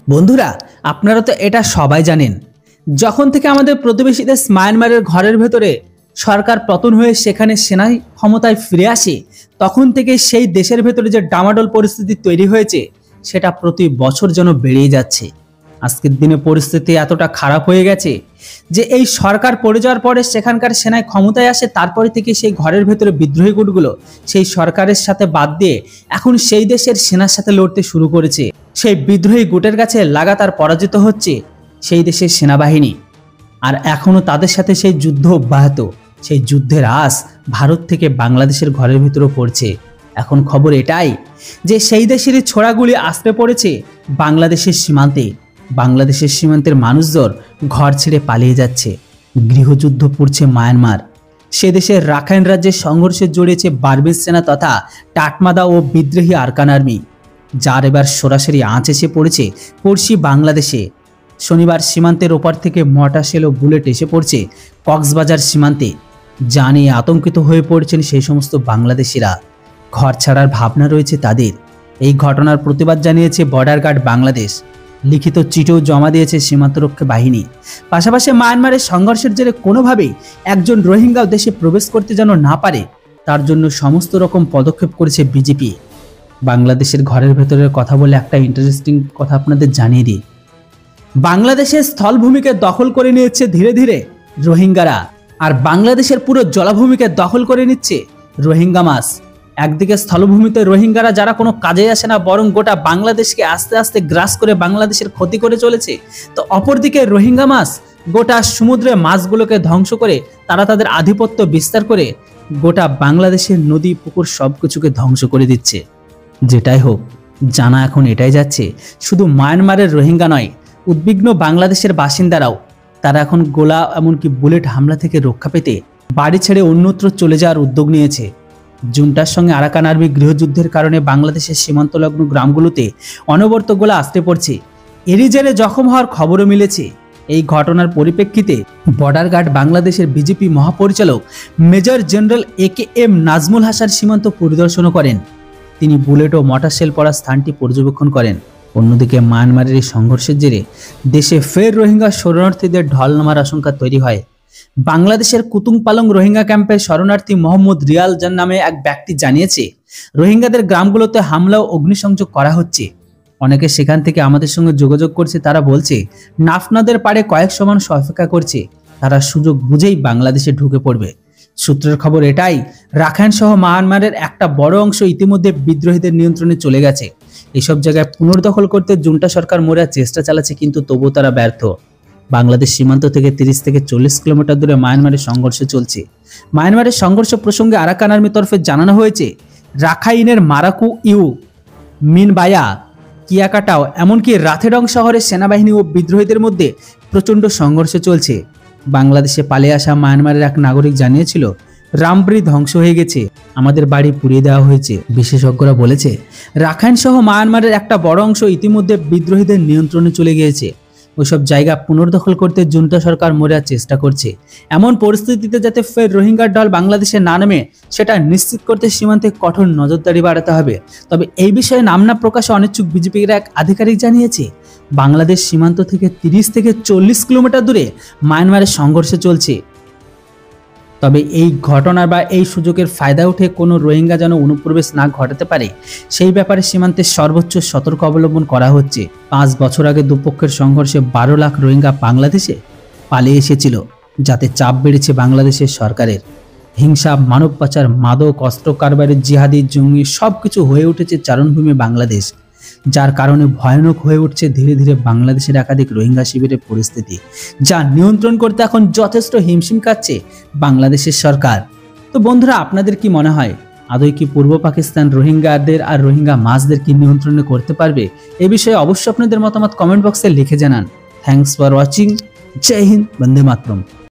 বন্ধুরা, আপনারা তো এটা সবাই জানেন, যখন থেকে আমাদের প্রতিবেশী দেশ মায়ানমারের ঘরের ভেতরে সরকার পতন হয়ে সেখানে সেনা ক্ষমতায় ফিরে আসে, তখন থেকে সেই দেশের ভেতরে যে ডামাডোল পরিস্থিতি তৈরি হয়েছে সেটা প্রতি বছর যেন বেড়েই যাচ্ছে। আজকের দিনে পরিস্থিতি এতটা খারাপ হয়ে গেছে যে এই সরকার পড়ে যাওয়ার পরে সেখানকার সেনায় ক্ষমতায় আসে, তারপরে থেকে সেই ঘরের ভেতরে বিদ্রোহী গুটগুলো সেই সরকারের সাথে বাদ দিয়ে এখন সেই দেশের সেনার সাথে লড়তে শুরু করেছে। সেই বিদ্রোহী গুটের কাছে লাগাতার পরাজিত হচ্ছে সেই দেশের সেনাবাহিনী, আর এখনো তাদের সাথে সেই যুদ্ধ অব্যাহত। সেই যুদ্ধের আঁচ ভারত থেকে বাংলাদেশের ঘরের ভিতরেও পড়ছে। এখন খবর এটাই যে সেই দেশেরই ছোড়াগুলি আশ্রে পড়েছে বাংলাদেশের সীমান্তে। বাংলাদেশের সীমান্তের মানুষজন ঘর ছেড়ে পালিয়ে যাচ্ছে। গৃহযুদ্ধ পড়ছে মায়ানমার। সে দেশের রাখাইন রাজ্যের সংঘর্ষে জড়িয়েছে বার্মিজ সেনা তথা টাটমাদা ও বিদ্রোহী আরকান আর্মি, যার এবার সরাসরি আঁচ এসে পড়েছে পড়শি বাংলাদেশে। শনিবার সীমান্তের ওপার থেকে মর্টার ও বুলেট এসে পড়ছে কক্সবাজার সীমান্তে, যা নিয়ে আতঙ্কিত হয়ে পড়ছেন সেই সমস্ত বাংলাদেশিরা। ঘর ছাড়ার ভাবনা রয়েছে তাদের। এই ঘটনার প্রতিবাদ জানিয়েছে বর্ডার গার্ড বাংলাদেশ। লিখিত চিঠিও জমা দিয়েছে সীমান্তরক্ষী বাহিনী। পাশাপাশি মায়ানমারের সংঘর্ষের জেরে কোনোভাবেই একজন রোহিঙ্গাও দেশে প্রবেশ করতে যেন না পারে, তার জন্য সমস্ত রকম পদক্ষেপ করেছে বিজেপি। বাংলাদেশের ঘরের ভেতরের কথা বলে একটা ইন্টারেস্টিং কথা আপনাদের জানিয়ে দিই। বাংলাদেশের স্থলভূমিকে দখল করে নিচ্ছে ধীরে ধীরে রোহিঙ্গারা, আর বাংলাদেশের পুরো জলাভূমিকে দখল করে নিচ্ছে রোহিঙ্গা মাছ। একদিকে স্থলভূমিতে রোহিঙ্গারা যারা কোনো কাজে আসে না, বরং গোটা বাংলাদেশকে আস্তে আস্তে গ্রাস করে বাংলাদেশের ক্ষতি করে চলেছে, তো অপরদিকে রোহিঙ্গা মাছ গোটা সমুদ্রে মাছগুলোকে ধ্বংস করে তারা তাদের আধিপত্য বিস্তার করে গোটা বাংলাদেশের নদী পুকুর সবকিছুকে ধ্বংস করে দিচ্ছে। যেটাই হোক, জানা এখন এটাই যাচ্ছে শুধু মায়ানমারের রোহিঙ্গা নয়, উদ্বিগ্ন বাংলাদেশের বাসিন্দারাও। তারা এখন গোলা এমনকি বুলেট হামলা থেকে রক্ষা পেতে বাড়ি ছেড়ে অন্যত্র চলে যাওয়ার উদ্যোগ নিয়েছে। জুনটার সঙ্গে আরাকান আর্মি গৃহযুদ্ধের কারণে বাংলাদেশের সীমান্তলগ্ন গ্রামগুলোতে অনবরত গোলা আসতে পড়ছে। এরই জেরে জখম হওয়ার খবরও মিলেছে। এই ঘটনার পরিপ্রেক্ষিতে বর্ডার গার্ড বাংলাদেশের বিজেপি মহাপরিচালক major general AKM Nazmul Hasan সীমান্ত পরিদর্শনও করেন। তিনি বুলেট ও মর্টার শেল পড়া স্থানটি পর্যবেক্ষণ করেন। অন্যদিকে মায়ানমারের এই সংঘর্ষের জেরে দেশে ফের রোহিঙ্গা শরণার্থীদের ঢল নামার আশঙ্কা তৈরি হয়। বাংলাদেশের কুতুংপালং রোহিঙ্গা ক্যাম্পের শরণার্থী মোহাম্মদ রিয়াল নামে এক ব্যক্তি জানিয়েছে, রোহিঙ্গাদের গ্রামগুলোতে হামলা ও অগ্নিসংযোগ করা হচ্ছে। অনেকে সেখান থেকে আমাদের সঙ্গে যোগাযোগ করছে। তারা বলছে নাফনাদের পাড়ে কয়েক সমান অপেক্ষা করছে, তারা সুযোগ বুঝেই বাংলাদেশে ঢুকে পড়বে। সূত্রের খবর এটাই, রাখাইন সহ মায়ানমারের একটা বড় অংশ ইতিমধ্যে বিদ্রোহীদের নিয়ন্ত্রণে চলে গেছে। এসব জায়গায় পুনর্দখল করতে জুন্টা সরকার মরিয়া চেষ্টা চালাচ্ছে, কিন্তু তবুও তারা ব্যর্থ। বাংলাদেশ সীমান্ত থেকে 30 থেকে 40 কিলোমিটার দূরে মায়ানমারের সংঘর্ষ চলছে। মায়ানমারের সংঘর্ষ প্রসঙ্গে আরাকান আর্মির তরফে জানানো হয়েছে, রাখাইনের মারাকু ইউ, মিনবায়া, কিয়াকাটাও এমনকি রাথেডং শহরের সেনাবাহিনী ও বিদ্রোহীদের মধ্যে প্রচণ্ড সংঘর্ষ চলছে। বাংলাদেশে পালিয়ে আসা মায়ানমারের এক নাগরিক জানিয়েছিল, রামব্রি ধ্বংস হয়ে গেছে, আমাদের বাড়ি পুড়িয়ে দেওয়া হয়েছে। বিশেষজ্ঞরা বলেছে রাখাইন সহ মায়ানমারের একটা বড় অংশ ইতিমধ্যে বিদ্রোহীদের নিয়ন্ত্রণে চলে গিয়েছে। ওইসব জায়গা পুনর্দখল করতে জুন্টা সরকার মরিয়া চেষ্টা করছে। এমন পরিস্থিতিতে যাতে ফের রোহিঙ্গার ঢল বাংলাদেশে না নামে সেটা নিশ্চিত করতে সীমান্তে কঠোর নজরদারি বাড়াতে হবে। তবে এই বিষয়ে নাম না প্রকাশে অনিচ্ছুক বিজেপির এক আধিকারিক জানিয়েছে, বাংলাদেশ সীমান্ত থেকে 30 থেকে 40 কিলোমিটার দূরে মায়ানমারের সংঘর্ষ চলছে। তবে এই ঘটনার বা এই সুযোগের ফায়দা উঠে কোনো রোহিঙ্গা যেন অনুপ্রবেশ না ঘটাতে পারে, সেই ব্যাপারে সীমান্তের সর্বোচ্চ সতর্ক অবলম্বন করা হচ্ছে। 5 বছর আগে দুপক্ষের সংঘর্ষে 12 লাখ রোহিঙ্গা বাংলাদেশে পালিয়ে এসেছিল, যাতে চাপ বেড়েছে বাংলাদেশের সরকারের। হিংসা, মানব পাচার, মাদক, অস্ত্র কারবারের জিহাদি, জঙ্গি সবকিছু হয়ে উঠেছে চারণভূমি বাংলাদেশ, যার কারণে ভয়ানক হয়ে উঠছে ধীরে ধীরে বাংলাদেশের একাধিক রোহিঙ্গা শিবিরের পরিস্থিতি, যা নিয়ন্ত্রণ করতে এখন যথেষ্ট হিমশিম খাচ্ছে বাংলাদেশের সরকার। তো বন্ধুরা, আপনাদের কি মনে হয়, আদৌ কি পূর্ব পাকিস্তান রোহিঙ্গাদের আর রোহিঙ্গা মাছদের কি নিয়ন্ত্রণে করতে পারবে? এ বিষয়ে অবশ্যই আপনাদের মতামত কমেন্ট বক্সে লিখে জানান। Thanks for watching. জয় হিন্দ, বন্দে মাতরম।